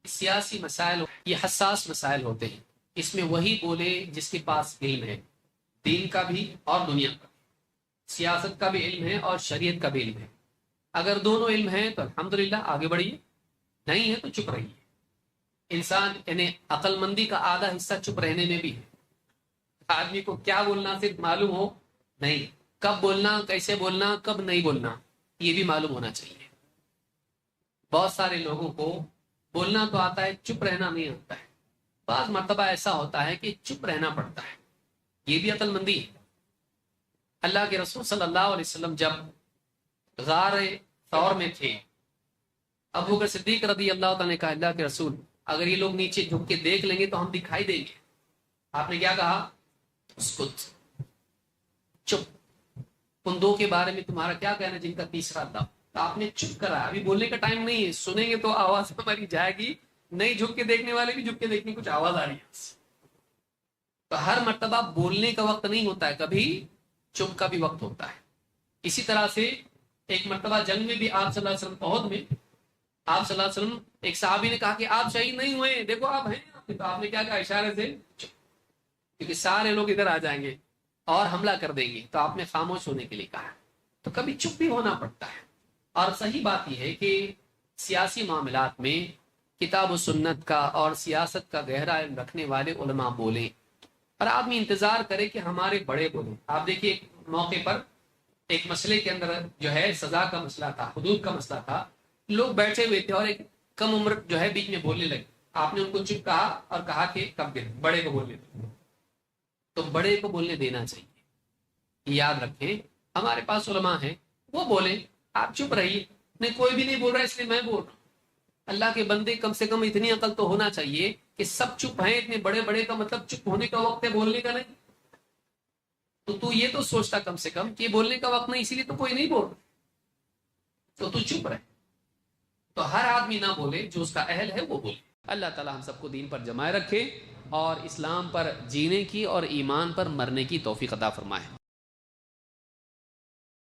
سیاسی مسائل یہ حساس مسائل ہوتے ہیں، اس میں وہی بولے جس کے پاس علم ہے، دین کا بھی اور دنیا کا، سیاست کا بھی علم ہے اور شریعت کا بھی علم ہے۔ اگر دونوں علم ہیں تو الحمدللہ آگے بڑھیے، نہیں ہے تو چپ رہیے۔ انسان یعنی عقل مندی کا آدھا حصہ چپ رہنے میں بھی ہے۔ آدمی کو کیا بولنا صرف معلوم ہو نہیں، کب بولنا، کیسے بولنا، کب نہیں بولنا، یہ بھی معلوم ہونا چاہیے۔ بہت سارے لوگوں کو بولنا تو آتا ہے، چپ رہنا نہیں آتا ہے۔ بعض مرتبہ ایسا ہوتا ہے کہ چپ رہنا پڑتا ہے، یہ بھی عقل مندی ہے۔ اللہ کے رسول صلی اللہ علیہ وسلم جب غار ثور میں تھے، ابو بکر صدیق رضی اللہ تعالیٰ نے کہا اللہ کے رسول اگر یہ لوگ نیچے جھک کے دیکھ لیں گے تو ہم دکھائی دیں گے۔ آپ نے کیا کہا؟ اسکت، چپ، ان دو کے بارے میں تمہارا کیا کہنا جن کا تیسرا اللہ؟ تو آپ نے چپ کرا، ابھی بولنے کا ٹائم نہیں ہے، سنیں گے تو آواز ہماری جائے گی، نہیں جھک کے دیکھنے والے بھی جھک کے دیکھنے کچھ آواز آ رہی ہے۔ تو ہر مرتبہ بولنے کا وقت نہیں ہوتا ہے، کبھی چپ کا بھی وقت ہوتا ہے۔ اسی طرح سے ایک مرتبہ جنگ میں بھی آپ صلی اللہ علیہ وسلم، احد میں آپ صلی اللہ علیہ وسلم، ایک صحابی نے کہا کہ آپ شہید نہیں ہوئے، دیکھو آپ ہیں، تو آپ نے کیا کہا؟ اشارے سے چپ، کیونکہ سارے لوگ ادھر آ جائیں گے اور حملہ کر دیں گے، تو آپ نے خاموش ہونے کے لیے کہا۔ تو کبھی چپ بھی ہونا پڑتا ہے۔ اور صحیح بات یہ ہے کہ سیاسی معاملات میں کتاب و سنت کا اور سیاست کا گہرا علم رکھنے والے علماء بولیں، اور آدمی انتظار کرے کہ ہمارے بڑے بولیں۔ آپ دیکھیے ایک موقع پر ایک مسئلے کے اندر جو ہے سزا کا مسئلہ تھا، حدود کا مسئلہ تھا، لوگ بیٹھے ہوئے تھے اور ایک کم عمر جو ہے بیچ میں بولنے لگے۔ آپ نے ان کو چپ کہا اور کہا کہ کبر، بڑے کو بولنے دو۔ تو بڑے کو بولنے دینا چاہیے۔ یاد رکھیں ہمارے پاس علماء ہیں، وہ بولیں، آپ چپ رہیے۔ نہیں کوئی بھی نہیں بول رہا اس لیے میں بول رہا ہوں۔ اللہ کے بندے کم سے کم اتنی عقل تو ہونا چاہیے کہ سب چپ ہیں، اتنے بڑے بڑے کا مطلب چپ ہونے کا وقت ہے، بولنے کا نہیں۔ تو یہ تو سوچتا کم سے کم کہ یہ بولنے کا وقت نہیں، اسی لیے تو کوئی نہیں بول رہا، تو چپ رہے۔ تو ہر آدمی نہ بولے، جو اس کا اہل ہے وہ بولے۔ اللہ تعالی ہم سب کو دین پر جمائے رکھے اور اسلام پر جینے کی اور ایمان پر مرنے کی توفیق عطا فرمائے۔